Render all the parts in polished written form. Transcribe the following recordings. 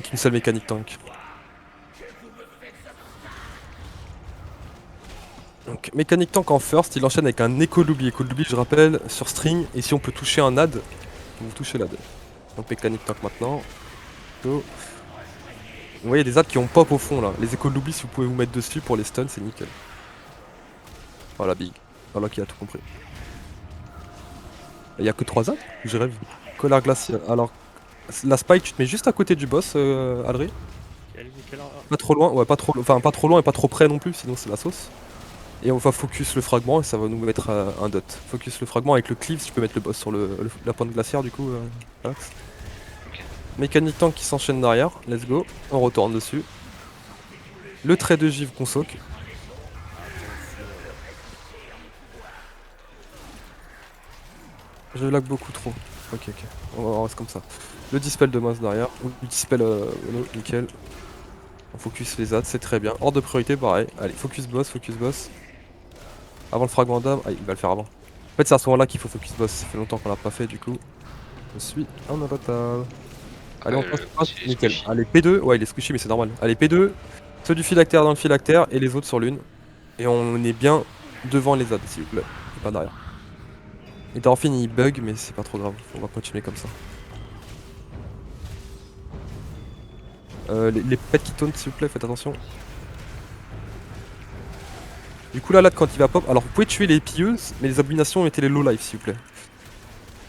qu'il n'y ait qu'une seule mécanique tank. Donc mécanique tank en first, il enchaîne avec un Echo Loubi. Echo Loubi, je rappelle, sur string, et si on peut toucher un ad, vous touchez l'ad. Donc mécanique tank maintenant. Go. Vous voyez des ads qui ont pop au fond là. Les Echo Loubi, si vous pouvez vous mettre dessus pour les stuns, c'est nickel. Voilà, big. Voilà qui a tout compris. Il y a que 3 ads? Je rêve. Collar glacial. Alors, la spike, tu te mets juste à côté du boss, Adré. Pas trop loin, ouais, pas trop, enfin pas trop loin et pas trop près non plus, sinon c'est la sauce. Et on va focus le fragment et ça va nous mettre un dot. Focus le fragment avec le cleave, si tu peux mettre le boss sur la pointe glaciaire du coup. Alex. Mécanique tank qui s'enchaîne derrière, let's go, on retourne dessus. Le trait de givre qu'on soak. Je lag beaucoup trop. Ok, on reste comme ça. Le dispel de masse derrière, ou le dispel nickel. On focus les ads, c'est très bien. Hors de priorité, pareil. Allez, focus boss, focus boss. Avant le fragment d'âme, ah, il va le faire avant. En fait, c'est à ce moment-là qu'il faut focus boss. Ça fait longtemps qu'on l'a pas fait, du coup. Je suis en avatar. Allez, on passe, nickel. Allez, P2, ouais, il est squishy, mais c'est normal. Allez, P2, ceux du phylactère dans le phylactère et les autres sur l'une. Et on est bien devant les ads, s'il vous plaît. Et pas derrière. Et Dorfin, il bug, mais c'est pas trop grave. On va continuer comme ça. Les pets qui tauntent, s'il vous plaît, faites attention. Du coup, là, quand il va pop, alors vous pouvez tuer les pilleuses, mais les abominations, mettez les low life, s'il vous plaît.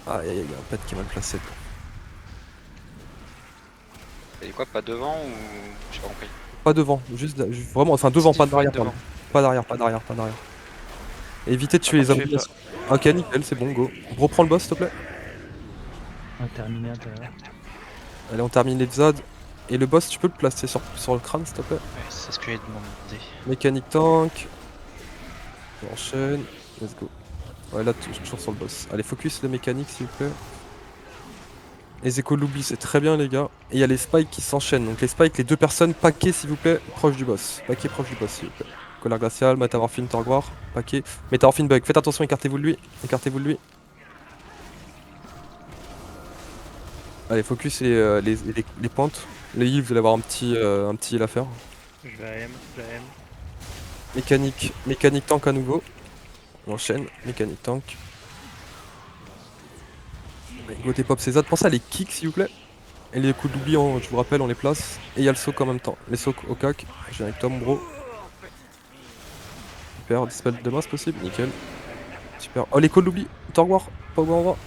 Ah, il y a un pet qui est mal placé. Et quoi, pas devant ou. J'ai pas compris. Pas devant, juste vraiment, enfin devant, pas derrière, pardon. Pas derrière, pas derrière, pas derrière. Évitez de tuer les abominations. Ok, nickel, c'est bon, go. Reprends le boss, s'il te plaît. On terminé intérieur. Allez, on termine les ZAD. Et le boss, tu peux le placer sur le crâne, s'il te plaît. Ouais, c'est ce que j'ai demandé. Mécanique tank. On enchaîne. Let's go. Ouais, là, toujours sur le boss. Allez, focus les mécaniques, s'il vous plaît. Les échos de l'oubli, c'est très bien, les gars. Et il y a les spikes qui s'enchaînent. Donc, les spikes, les deux personnes, paquet, s'il vous plaît, proche du boss. Paquet proche du boss, s'il vous plaît. Collar glacial, métamorphine, Torgwar. Paquet. Métamorphine bug. Faites attention, écartez-vous de lui. Écartez-vous de lui. Allez, focus les pentes. Les heals, vous allez avoir un petit heal à faire. Je vais AM, je vais AM. Mécanique tank à nouveau. On enchaîne, mécanique tank. Côté pop César, pensez à les kicks s'il vous plaît. Et les coups d'oubli, je vous rappelle, on les place. Et il y a le soak en même temps. Les soaks au cac. J'ai avec toi mon bro. Super, dispel de masse possible, nickel. Super. Oh les calls d'oubli, Torgwar, pas au bon endroit.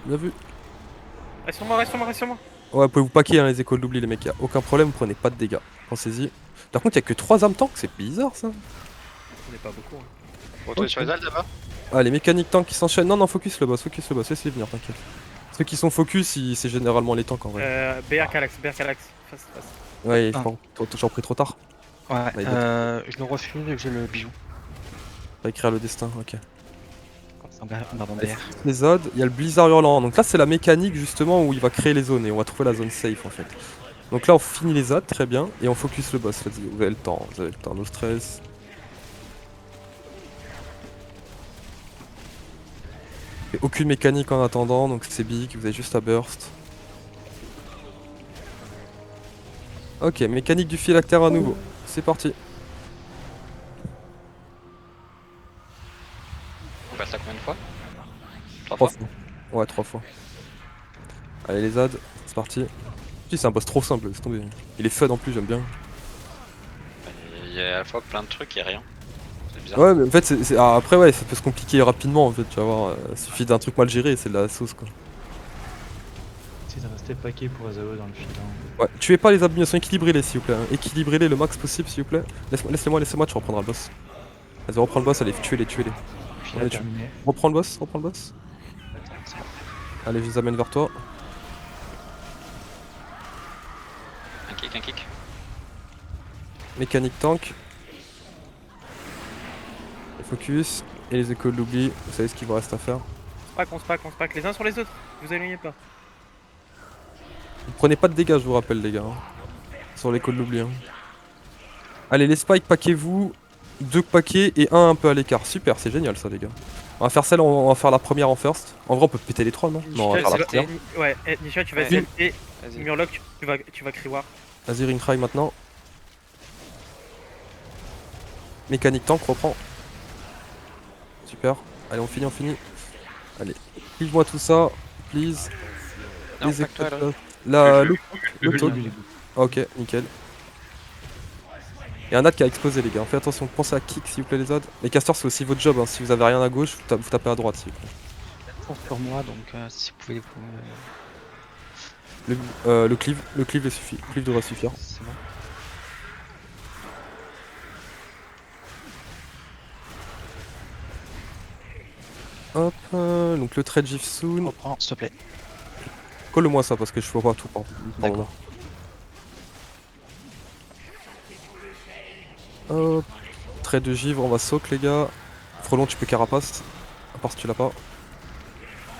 Bien vu. Reste sur moi, reste sur moi, reste sur moi. Ouais, vous pouvez vous paquer hein, les écoles d'oubli les mecs, y'a aucun problème, vous prenez pas de dégâts. Pensez-y. Par contre, y'a que 3 âmes tank, c'est bizarre ça. On est pas beaucoup. Hein. Retournez sur les alts là-bas. Ah, les mécaniques tanks qui s'enchaînent. Non, non, focus le boss, laissez-les venir, t'inquiète. Ceux qui sont focus, c'est généralement les tanks en vrai. BR Calax, face. Ouais, il faut toujours pris trop tard. Ouais, je le refuse et j'ai le bijou. On va écrire le destin, ok. On va en derrière. Les odds, il y a le blizzard hurlant. Donc là, c'est la mécanique justement où il va créer les zones et on va trouver la zone safe en fait. Donc là, on finit les odds, très bien, et on focus le boss. Let's go. Vous avez le temps, no stress. Et aucune mécanique en attendant, donc c'est big, vous avez juste à burst. Ok, mécanique du phylactère à nouveau. C'est parti. On passe là combien de fois 3 3 fois. fois. Ouais, 3 fois. Allez les odds, c'est parti. Si, c'est un boss trop simple, laisse tomber. Il est fun en plus, j'aime bien. Il y a à la fois plein de trucs et rien. C'est bizarre. Ouais, mais en fait, après, ouais, ça peut se compliquer rapidement en fait, tu vas voir. Suffit d'un truc mal géré, c'est de la sauce quoi. Si ça restait paquet pour Azao dans le fil. Ouais, tuez pas les abominations, équilibrez-les s'il vous plaît. Hein. Équilibrez-les le max possible s'il vous plaît. Laissez-moi, tu reprendras le boss. Vas-y, reprends le boss, allez, tuez-les. Fil terminé. Reprends le boss. Allez, je les amène vers toi. Un kick. Mécanique tank. Focus. Et les échos de l'oubli, vous savez ce qu'il vous reste à faire. On se pack les uns sur les autres. Vous éloignez pas. Vous prenez pas de dégâts, je vous rappelle les gars. Hein. Sur l'écho de l'oubli. Hein. Allez, les spikes, paquez-vous. 2 paquets et un peu à l'écart. Super, c'est génial ça les gars. On va faire celle, on va faire la première en first. En vrai, on peut péter les 3, non? Non, on va faire la première. Ouais, Nisha, tu vas Vas-y. et Vas-y. Murloc, tu vas crier war. Vas-y, ring try maintenant. Mécanique tank, reprend. Super. Allez, on finit, on finit. Allez, clive-moi tout ça, please. Non, Les pas que toi, écoutes, là. la Le- le talk. Ok, nickel. Il y a un ad qui a explosé, les gars. Faites attention, pensez à kick s'il vous plaît, les odds. Les casters, c'est aussi votre job. Hein. Si vous avez rien à gauche, vous tapez à droite, s'il vous plaît. Sur moi, donc si vous pouvez vous... Le cleave il suffit. Le cleave devrait suffire. C'est bon. Hop, donc le trade GIF soon. Reprends, s'il te plaît. Colle-moi ça parce que je vois pas tout. Pardon. D'accord. Hop, trade de givre, on va soak les gars. Frelon, tu peux carapace. À part si tu l'as pas.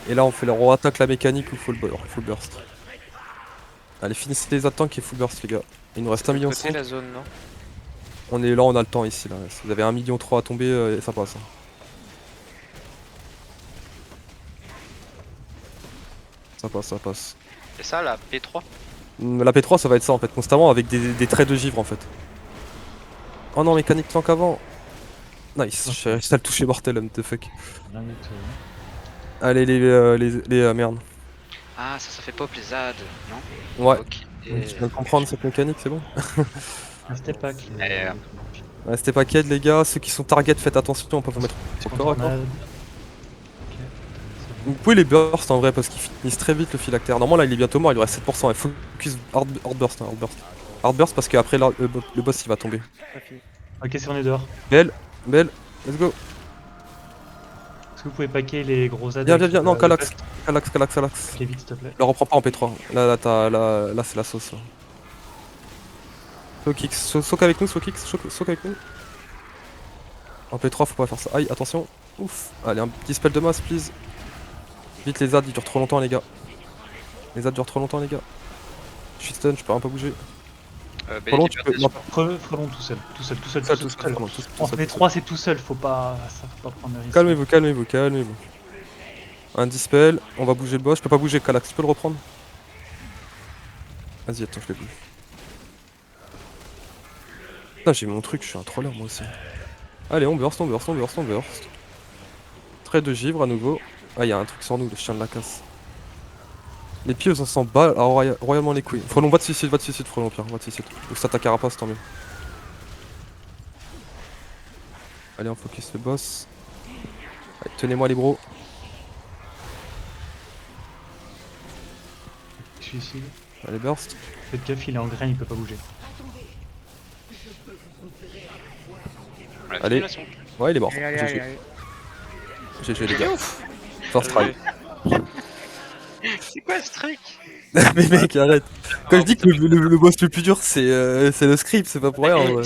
Et là, on attaque la mécanique ou full burst. Allez, finissez les attaques et full burst, les gars. Il nous reste 1 million. Côté la zone, non? On est là, on a le temps ici. Là. Si vous avez 1,3 million à tomber, ça passe. Hein. Ça passe, ça passe. C'est ça la P3? La P3, ça va être ça en fait, constamment avec des traits de givre en fait. Oh non, mécanique tank avant. Nice, j'ai réussi à le toucher mortel, what the fuck. Rien du tout. Allez, merde. Ah, ça fait pop les ZAD, non? Ouais, Ok. je viens de comprendre cette mécanique, c'est bon. C'était pas qui. Ouais, c'était pas Ked, les gars. Ceux qui sont target, faites attention, on peut vous mettre au corps. Vous pouvez les burst en vrai parce qu'ils finissent très vite le phylactère. Normalement là il est bientôt mort, il lui reste 7%. Il faut focus hard burst, hein, hard burst. Hard burst parce qu'après le boss il va tomber. Pas fini. Ok, c'est on est dehors. Belle, let's go. Est-ce que vous pouvez paquer les gros ads? Viens, non, Calax. Ok, vite, s'il te plaît. Le reprends pas en P3. Là c'est la sauce. Sokix, soak avec nous, Sokix, soak avec nous. En P3 faut pas faire ça. Aïe, attention. Ouf. Allez, un petit spell de masse, please. Vite les ads, ils durent trop longtemps les gars. Les ads durent trop longtemps les gars. Je suis stun, je peux rien pas bouger. Frelon, tu peux... non, Frelon tout seul. frelon, En fait, 3 c'est tout seul, faut pas prendre le risque. Calmez-vous. Un dispel, on va bouger le boss. Je peux pas bouger Calax, tu peux le reprendre? Vas-y, attends, je l'ai vu. Putain, j'ai mon truc, je suis un troller moi aussi. Allez, on burst. Trait de givre à nouveau. Ah, y'a un truc sur nous, le chien de la casse. Les pieds, on s'en bat royalement les couilles. Frelon, va de suicide, Frelon, Pierre, va de suicide. Ou ça ta carapace, tant mieux. Allez, on focus le boss. Allez, tenez-moi les bros. Je suis ici. Allez, burst. Faites gaffe, il est en grain, il peut pas bouger. Allez. Ouais, il est mort. Allez. GG les gars. First try. C'est quoi ce truc? Mais mec, arrête. Quand je dis que le boss le plus dur, c'est le script, c'est pas pour rien. Ouais.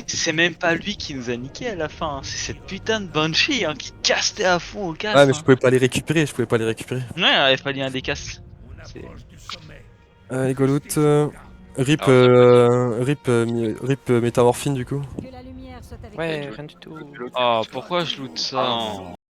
C'est même pas lui qui nous a niqué à la fin, hein. C'est cette putain de Banshee hein, qui castait à fond au casse. Ouais, mais hein. je pouvais pas les récupérer, Ouais, il avait fallu un des casses. Allez, Goloot. Rip, rip métamorphine du coup. Que la lumière soit avec Ouais, vous. rien du tout. Oh, pourquoi je loot ça?